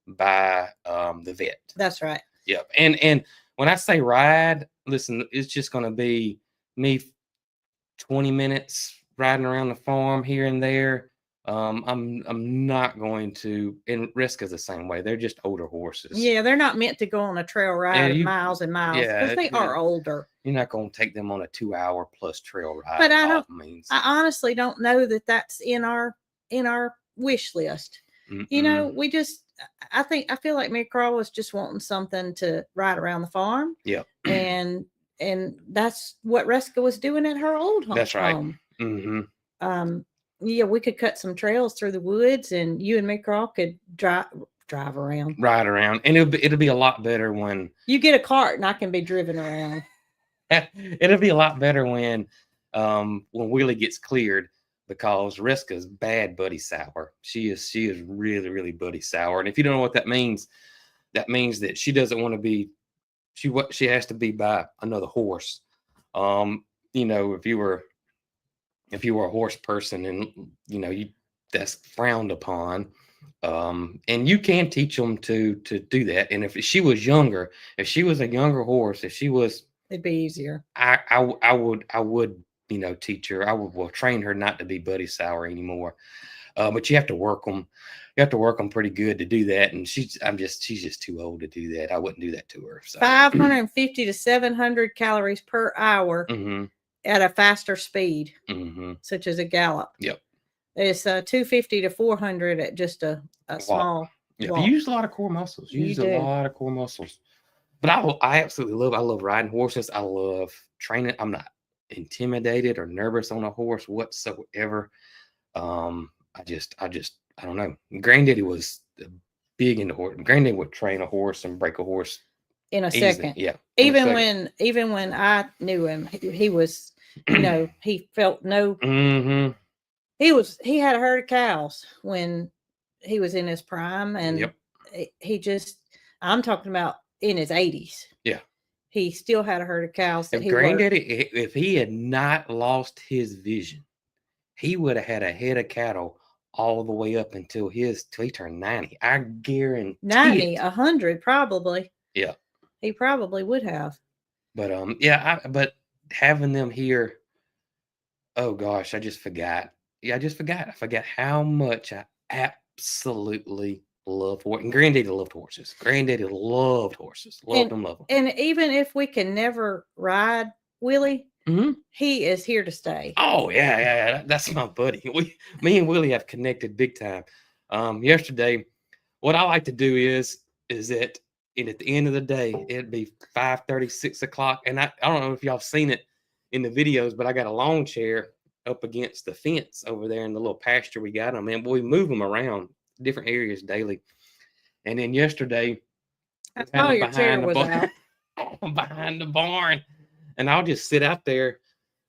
by the vet. That's right. Yep. And when I say ride, listen, it's just going to be me 20 minutes riding around the farm here and there. I'm not going to, and Reska's the same way. They're just older horses. Yeah, they're not meant to go on a trail ride miles and miles because they are older. You're not going to take them on a 2-hour plus trail ride. But I honestly don't know that that's in our wish list. We just, I feel like Mary Carl was just wanting something to ride around the farm. Yeah. And that's what Reska was doing at her old home. That's right. Yeah, we could cut some trails through the woods, and you and Mary Carl could drive around. Ride around. And it'll be a lot better when you get a cart and I can be driven around. It'll be a lot better when Willie gets cleared, because Reska's bad buddy sour. She is really, really buddy sour. And if you don't know what that means that she doesn't want to be, she has to be by another horse. If you were a horse person, and that's frowned upon. And you can teach them to do that. And if she was a younger horse, it'd be easier. I would teach her. I would train her not to be buddy sour anymore. But you have to work them. You have to work them pretty good to do that. And she's just too old to do that. I wouldn't do that to her. So. 550 to 700 calories per hour at a faster speed, such as a gallop. Yep. It's 250 to 400 at just a small. Yeah, you use a lot of core muscles. You use a lot of core muscles. But I absolutely love riding horses. I love training. I'm not intimidated or nervous on a horse whatsoever. I don't know. Granddaddy was big into horse. Granddaddy would train a horse and break a horse in a easily. second. Yeah. Even when I knew him, he was, he felt no. He had a herd of cows when he was in his prime, and I'm talking about in his 80s. Yeah. He still had a herd of cows. If Granddaddy, if he had not lost his vision, he would have had a head of cattle all the way up until he turned 90. I guarantee 90, 100 probably. Yeah. He probably would have. But but having them here, oh gosh, I just forgot. Yeah, I forgot how much I absolutely love horses. And Granddaddy loved horses. Granddaddy loved horses. Loved them. And even if we can never ride Willie, he is here to stay. Oh yeah. That's my buddy. Me and Willie have connected big time. Yesterday, what I like to do is that, and at the end of the day, it'd be 5:30, 6 o'clock, and I don't know if y'all seen it in the videos, but I got a lawn chair up against the fence over there in the little pasture we got them in. We move them around different areas daily. And then yesterday, I saw your chair was out behind the barn, and I'll just sit out there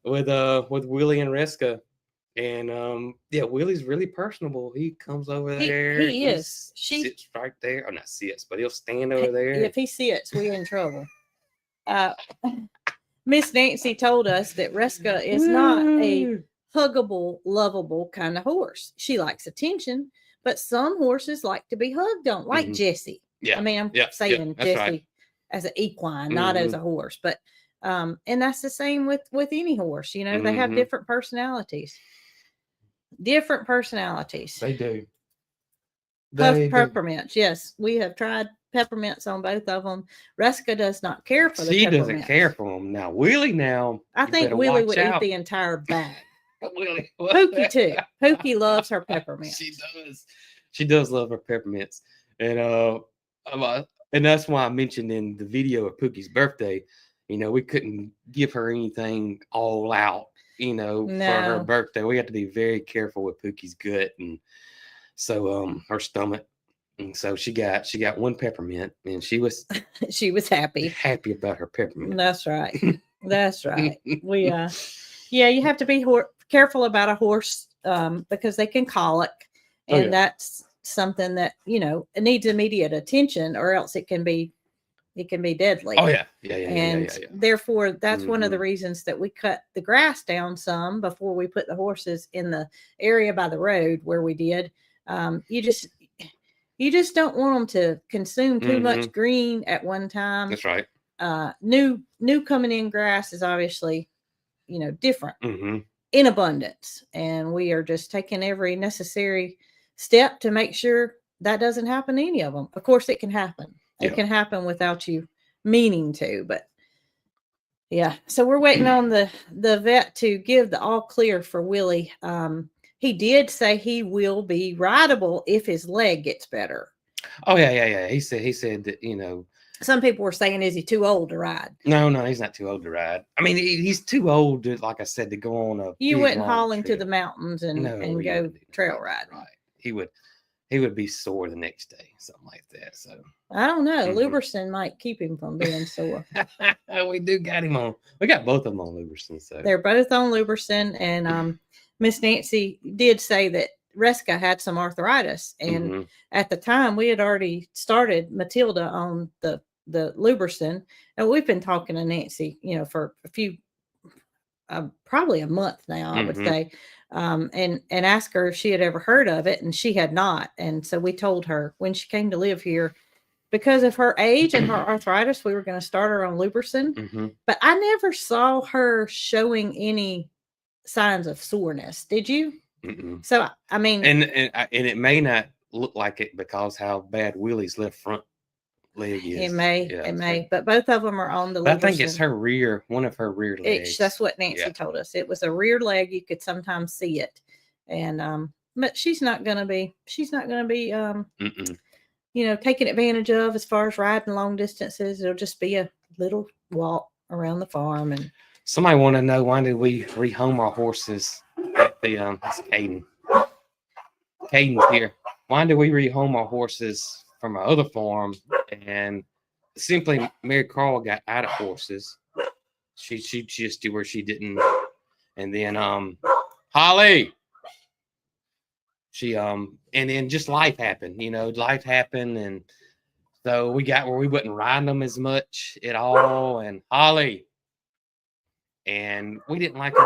with Willie and Reska. And Willie's really personable. He comes over there. He is. She sits right there. Or not sits, but he'll stand over there. If he sits, we're in trouble. Miss Nancy told us that Reska is not a huggable, lovable kind of horse. She likes attention, but some horses like to be hugged, don't like Jessie. Yeah. I mean, I'm saying Jessie as an equine, not as a horse. But and that's the same with any horse. They have different personalities. Different personalities. They do. Peppermints. Yes, we have tried peppermints on both of them. Reska does not care for the peppermints. She doesn't care for them. Now, Willie I think Willie would eat the entire bag. Willie. Pookie too. Pookie loves her peppermints. She does. She does love her peppermints. And that's why I mentioned in the video of Pookie's birthday, we couldn't give her anything all out. For her birthday. We have to be very careful with Pookie's gut, and so her stomach. And so she got one peppermint, and she was happy about her peppermint. That's right. That's right. We you have to be careful about a horse because they can colic, and that's something that needs immediate attention, or else it can be deadly. Oh yeah. And therefore, that's one of the reasons that we cut the grass down some before we put the horses in the area by the road where we did. You just don't want them to consume too much green at one time. That's right. New coming in grass is obviously, different in abundance, and we are just taking every necessary step to make sure that doesn't happen to any of them. Of course, it can happen. It can happen without you meaning to, but so we're waiting on the vet to give the all clear for Willie. He did say he will be rideable if his leg gets better. Oh yeah. He said that, some people were saying, is he too old to ride? No, he's not too old to ride. I mean, he's too old to, like I said, to go on a. You wouldn't haul him to the mountains and go trail riding. Right. He would be sore the next day, something like that. So I don't know. Luberson might keep him from being sore. We do got him on. We got both of them on Luberson. So they're both on Luberson, and Miss Nancy did say that Reska had some arthritis, and at the time we had already started Matilda on the Luberson, and we've been talking to Nancy, for a few, probably a month now, I would say. And ask her if she had ever heard of it, and she had not. And so we told her when she came to live here, because of her age and her arthritis, we were going to start her on Luberson. But I never saw her showing any signs of soreness. Did you? So I mean, and it may not look like it because how bad Willie's left front leg is. It may, but both of them are on the. But I think it's her rear, one of her rear legs. That's what Nancy told us. It was a rear leg. You could sometimes see it, and but she's not gonna be. Taken advantage of as far as riding long distances. It'll just be a little walk around the farm. And somebody want to know, why did we rehome our horses at the it's Caden. Caden's here. Why did we rehome our horses from our other farm? And simply Mary Carl got out of horses. She just did where she didn't. And then Holly, she and then just life happened, and so we got where we wasn't riding them as much at all. And Holly, and we didn't like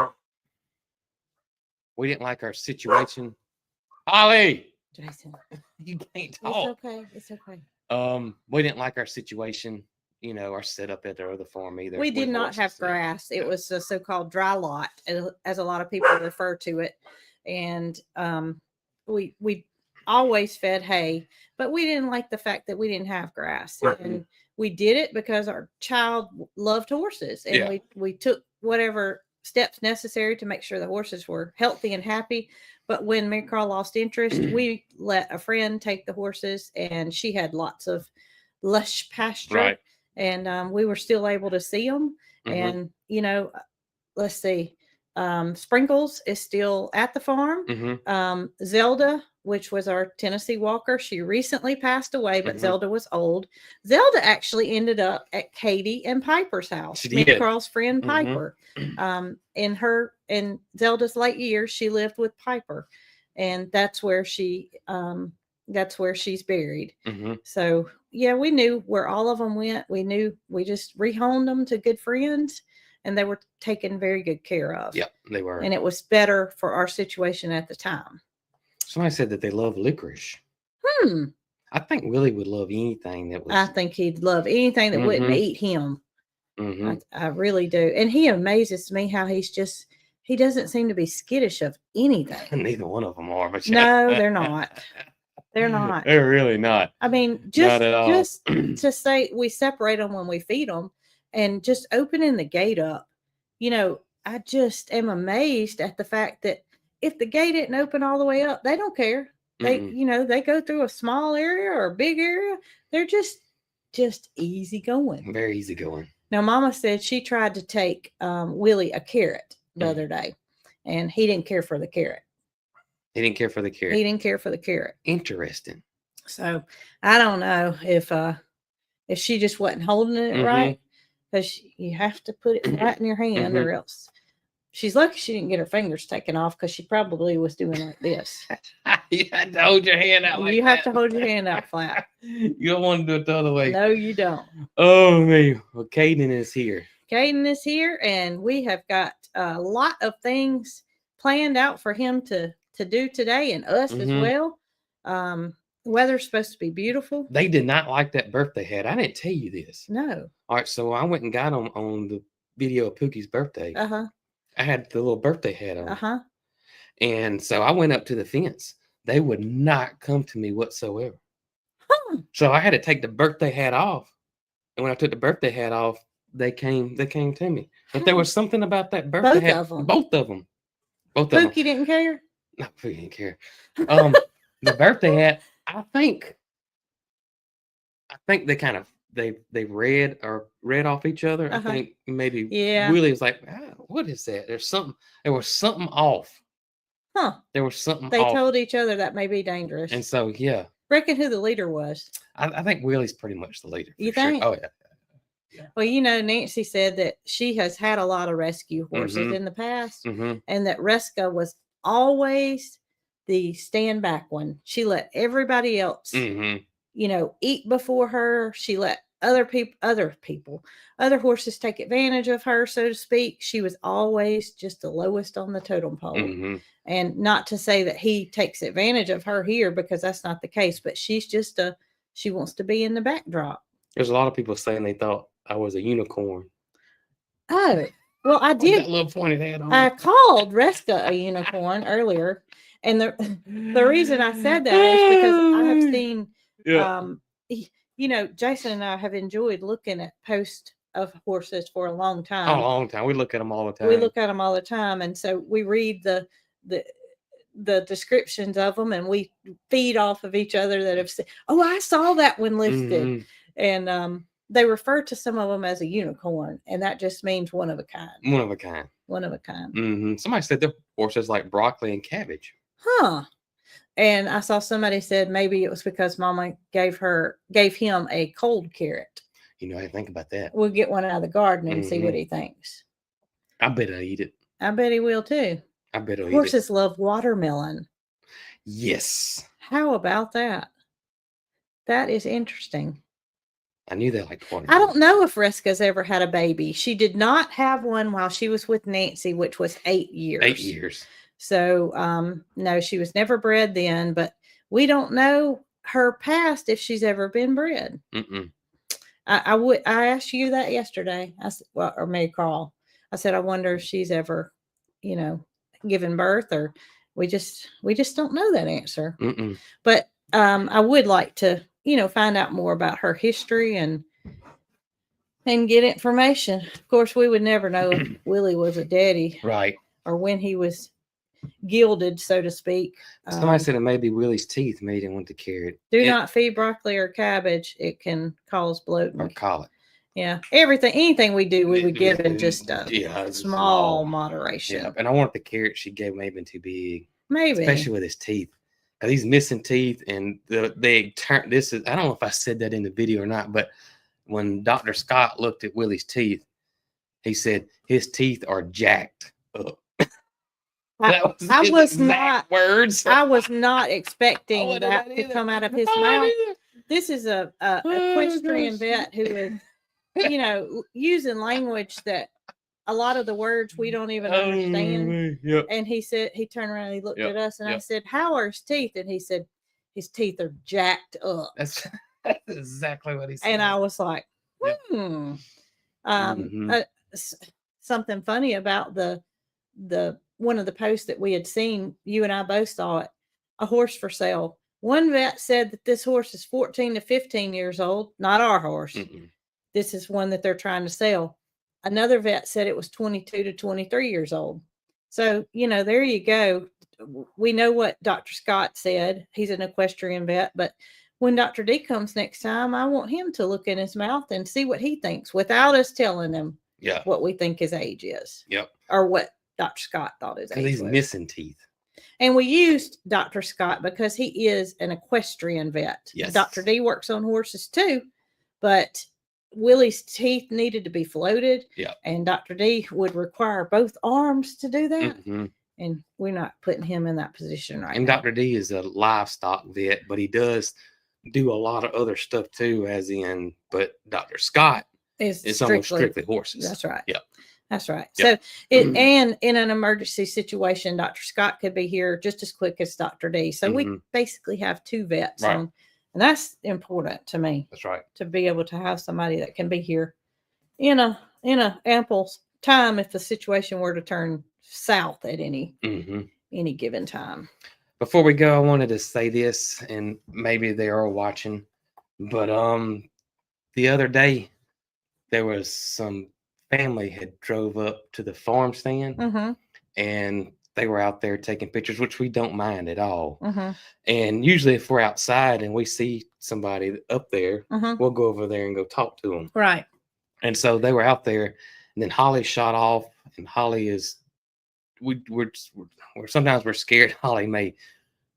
our situation. Holly, Jason, you can't talk. It's okay. We didn't like our situation, our setup at the other farm either. We did not have grass. It was a so-called dry lot, as a lot of people refer to it. And we always fed hay, but we didn't like the fact that we didn't have grass. Mm-hmm. And we did it because our child loved horses, and we took whatever steps necessary to make sure the horses were healthy and happy. But when Mary Carl lost interest, we let a friend take the horses, and she had lots of lush pasture, right. And we were still able to see them. Mm-hmm. And let's see, Sprinkles is still at the farm. Mm-hmm. Zelda, which was our Tennessee Walker, she recently passed away, but mm-hmm. Zelda was old. Zelda actually ended up at Katie and Piper's house. Mary Carl's friend Piper. Mm-hmm. In Zelda's late years, she lived with Piper, and that's where she's buried. Mm-hmm. So we knew where all of them went. We knew, we just rehomed them to good friends, and they were taken very good care of. Yeah, they were. And it was better for our situation at the time. Somebody said that they love licorice. I think Willie would love anything that was. I think he'd love anything that mm-hmm. wouldn't eat him. Mm-hmm. I really do. And he amazes me how he doesn't seem to be skittish of anything. Neither one of them are. But no, they're not. They're not. They're really not. I mean, just to say we separate them when we feed them, and just opening the gate up. I just am amazed at the fact that if the gate isn't open all the way up, they don't care. They, mm-hmm. They go through a small area or a big area. They're just easy going. Very easy going. Now, Mama said she tried to take Willie a carrot the other day, and he didn't care for the carrot. He didn't care for the carrot. Interesting. So I don't know if she just wasn't holding it mm-hmm. right, because you have to put it right in your hand, mm-hmm. or else. She's lucky she didn't get her fingers taken off, because she probably was doing like this. You had to hold your hand out like that. You have to hold your hand out flat. You don't want to do it the other way. No, you don't. Oh, man. Well, Caden is here. And we have got a lot of things planned out for him to do today, and us mm-hmm. as well. Weather's supposed to be beautiful. They did not like that birthday hat. I didn't tell you this. No. All right, so I went and got them on the video of Pookie's birthday. Uh-huh. I had the little birthday hat on. Uh-huh. And so I went up to the fence. They would not come to me whatsoever. So I had to take the birthday hat off. And when I took the birthday hat off, they came to me. But there was something about that birthday hat. Both of them. Pookie didn't care? No, Pookie didn't care. The birthday hat, I think they kind of they read off each other. Uh-huh. I think maybe Willie was like, what is that? There was something off. Huh. There was something they off. told each other that may be dangerous. And so, reckon who the leader was? I think Willie's pretty much the leader. You think? Sure. Oh, yeah. Well, Nancy said that she has had a lot of rescue horses mm-hmm. in the past, mm-hmm. and that Reska was always the stand back one. She let everybody else, mm-hmm. Eat before her. She let other horses take advantage of her, so to speak. She was always just the lowest on the totem pole. Mm-hmm. And not to say that he takes advantage of her here, because that's not the case, but she's just she wants to be in the backdrop. There's a lot of people saying they thought I was a unicorn. Oh, well, I did. That little pointed head on. I called Reska a unicorn earlier, And the reason I said that is because I have seen, Jason and I have enjoyed looking at posts of horses for a long time. A long time. We look at them all the time. We look at them all the time, and so we read the descriptions of them, and we feed off of each other that have said, "Oh, I saw that one listed," and they refer to some of them as a unicorn, and that just means one of a kind. One of a kind. One of a kind. Somebody said their horses like broccoli and cabbage. Huh. And I saw somebody said maybe it was because Mama gave him a cold carrot. I didn't think about that. We'll get one out of the garden and see what he thinks. I bet he'll eat it. I bet he will too. I bet he'll eat it. Horses love watermelon. Yes. How about that? That is interesting. I knew they liked watermelon. I don't know if Reska's ever had a baby. She did not have one while she was with Nancy, which was 8 years. 8 years. So, no, she was never bred then, but we don't know her past if she's ever been bred. I asked you that yesterday. I said, or maybe Carl. I said, I wonder if she's ever, given birth, or we just don't know that answer. But I would like to, find out more about her history and get information. Of course, we would never know if Willie was a daddy, right, or when he was gilded, so to speak. Somebody said it may be Willie's teeth made him want to carry it. Do not feed broccoli or cabbage; it can cause bloating or colic. Yeah, anything we do, we would give in just a small moderation. Yeah, and I want the carrot she gave maybe too big, maybe, especially with his teeth, because he's missing teeth, and they turn. This is, I don't know if I said that in the video or not, but when Dr. Scott looked at Willie's teeth, he said his teeth are jacked up. I was not words. I was not expecting that to come out of his mouth. This is a equestrian vet who is, using language that a lot of the words we don't even understand. And he said, he turned around and he looked at us, and I said, "How are his teeth?" And he said, "His teeth are jacked up." That's exactly what he said. And I was like, something funny about the one of the posts that we had seen, you and I both saw it, a horse for sale. One vet said that this horse is 14 to 15 years old, not our horse. This is one that they're trying to sell. Another vet said it was 22 to 23 years old. So, there you go. We know what Dr. Scott said. He's an equestrian vet, but when Dr. D comes next time, I want him to look in his mouth and see what he thinks without us telling him what we think his age is. Or what Dr. Scott thought his age was. He's missing teeth. And we used Dr. Scott because he is an equestrian vet. Yes. Dr. D works on horses too, but Willie's teeth needed to be floated. And Dr. D would require both arms to do that. And we're not putting him in that position right now. And Dr. D is a livestock vet, but he does do a lot of other stuff too, but Dr. Scott is almost strictly horses. That's right. That's right. Yep. So and in an emergency situation, Dr. Scott could be here just as quick as Dr. D. So we basically have two vets on, and that's important to me. That's right. To be able to have somebody that can be here in a ample time if the situation were to turn south at any given time. Before we go, I wanted to say this, and maybe they are watching, but the other day there was some family had drove up to the farm stand, and they were out there taking pictures, which we don't mind at all. And usually if we're outside and we see somebody up there, we'll go over there and go talk to them. Right. And so they were out there, and then Holly shot off, and Holly is, we're sometimes we're scared Holly may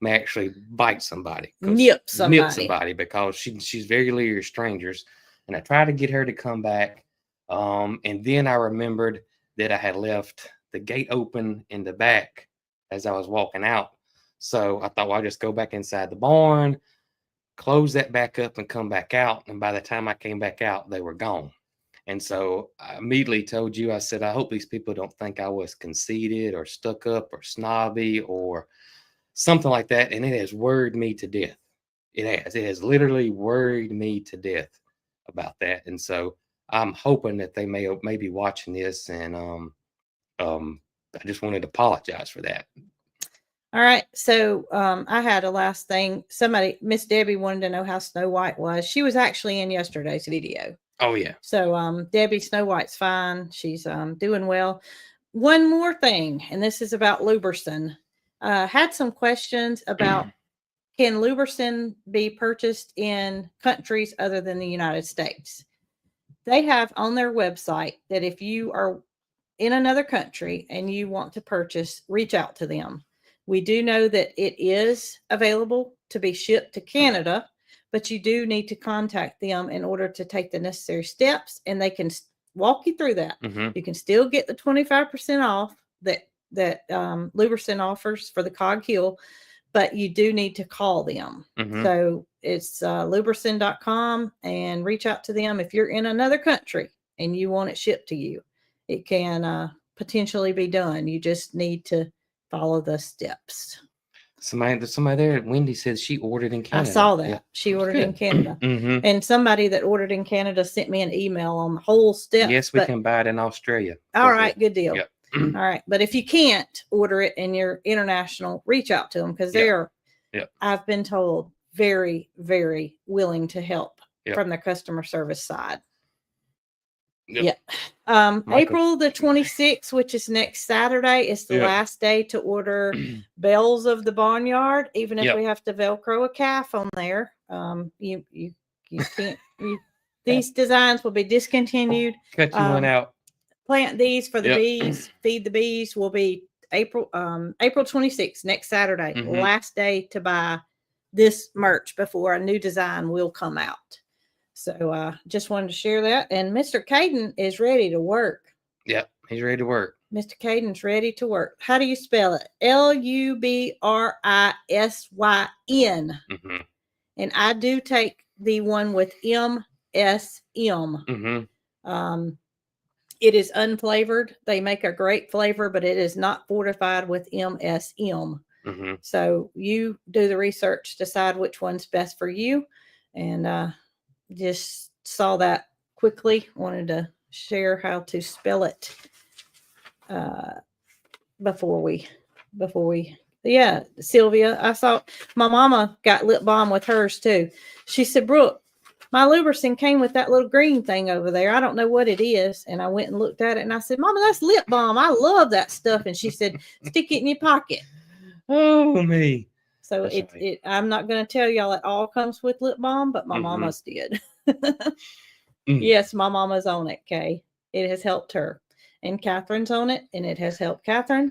actually bite somebody. Nip somebody because she's very leery of strangers. And I tried to get her to come back. And then I remembered that I had left the gate open in the back as I was walking out. So I thought, well, I'll just go back inside the barn, close that back up, and come back out. And by the time I came back out, they were gone. And so I immediately told you, I said, I hope these people don't think I was conceited or stuck up or snobby or something like that. And it has worried me to death. It has literally worried me to death about that. And so I'm hoping that they may be watching this, and I just wanted to apologize for that. All right. So I had a last thing. Miss Debbie wanted to know how Snow White was. She was actually in yesterday's video. Oh yeah. So Debbie, Snow White's fine. She's doing well. One more thing, and this is about Luberson. Had some questions about can Luberson be purchased in countries other than the United States? They have on their website that if you are in another country and you want to purchase, reach out to them. We do know that it is available to be shipped to Canada, but you do need to contact them in order to take the necessary steps, and they can walk you through that. Mm-hmm. You can still get the 25% off that Luberson offers for the Cog Hill, but you do need to call them. Mm-hmm. So it's Luberson.com, and reach out to them. If you're in another country and you want it shipped to you, it can potentially be done. You just need to follow the steps. Somebody there, Wendy, said she ordered in Canada. I saw that. Yeah. She ordered in Canada. Mm-hmm. And somebody that ordered in Canada sent me an email on the whole steps. Yes, we can buy it in Australia. All right, good deal. Yep. All right. But if you can't order it and you're international, reach out to them, because they are, I've been told, very, very willing to help from the customer service side. Yep. April the 26th, which is next Saturday, is the last day to order Bells of the Barnyard. Even if we have to Velcro a calf on there, you can't. These designs will be discontinued. Cut you one out. Plant these for the bees. Feed the bees will be April 26th, next Saturday. Mm-hmm. Last day to buy this merch before a new design will come out. So just wanted to share that. And Mr. Caden is ready to work. Yep, he's ready to work. Mr. Caden's ready to work. How do you spell it? Lubrison. Mm-hmm. And I do take the one with MSM. Mm-hmm. It is unflavored. They make a great flavor, but it is not fortified with MSM. Mm-hmm. So you do the research, decide which one's best for you. And just saw that quickly. Wanted to share how to spell it before we Sylvia, I saw my mama got lip balm with hers too. She said, Brooke, my Lubrison came with that little green thing over there. I don't know what it is. And I went and looked at it, and I said, Mama, that's lip balm. I love that stuff. And she said, stick it in your pocket. Oh, me. So I'm not going to tell y'all it all comes with lip balm, but my mama's did. Yes, my mama's on it, Kay. It has helped her. And Catherine's on it, and it has helped Catherine.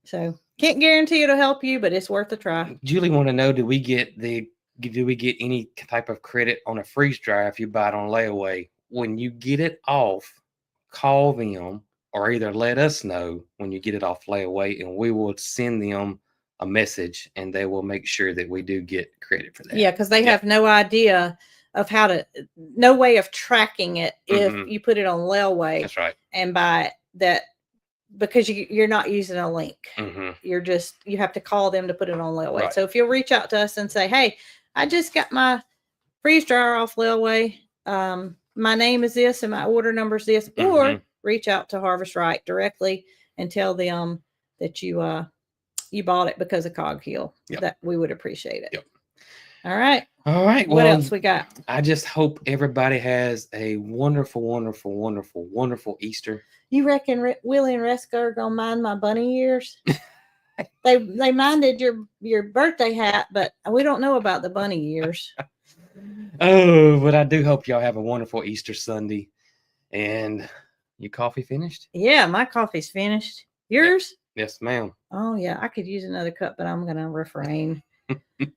So can't guarantee it'll help you, but it's worth a try. Julie want to know, do we get any type of credit on a freeze dryer if you buy it on layaway? When you get it off, call them or either let us know when you get it off layaway, and we will send them a message, and they will make sure that we do get credit for that. Yeah, because they have no idea of no way of tracking it if you put it on layaway. That's right. And buy it, because you're not using a link. Mm-hmm. You have to call them to put it on layaway. Right. So if you'll reach out to us and say, hey, I just got my freeze dryer off layaway. My name is this and my order number is this, or reach out to Harvest Right directly and tell them that you bought it because of Cog Hill. Yep. That we would appreciate it. Yep. All right. What else we got? I just hope everybody has a wonderful, wonderful, wonderful, wonderful Easter. You reckon Willie and Reska are gonna mind my bunny ears? They minded your birthday hat, but we don't know about the bunny ears. Oh, but I do hope y'all have a wonderful Easter Sunday. And your coffee finished? Yeah, my coffee's finished. Yours? Yes, ma'am. Oh yeah, I could use another cup, but I'm gonna refrain.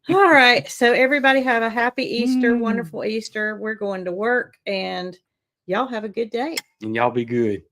All right. So everybody have a happy Easter, wonderful Easter. We're going to work, and y'all have a good day. And y'all be good.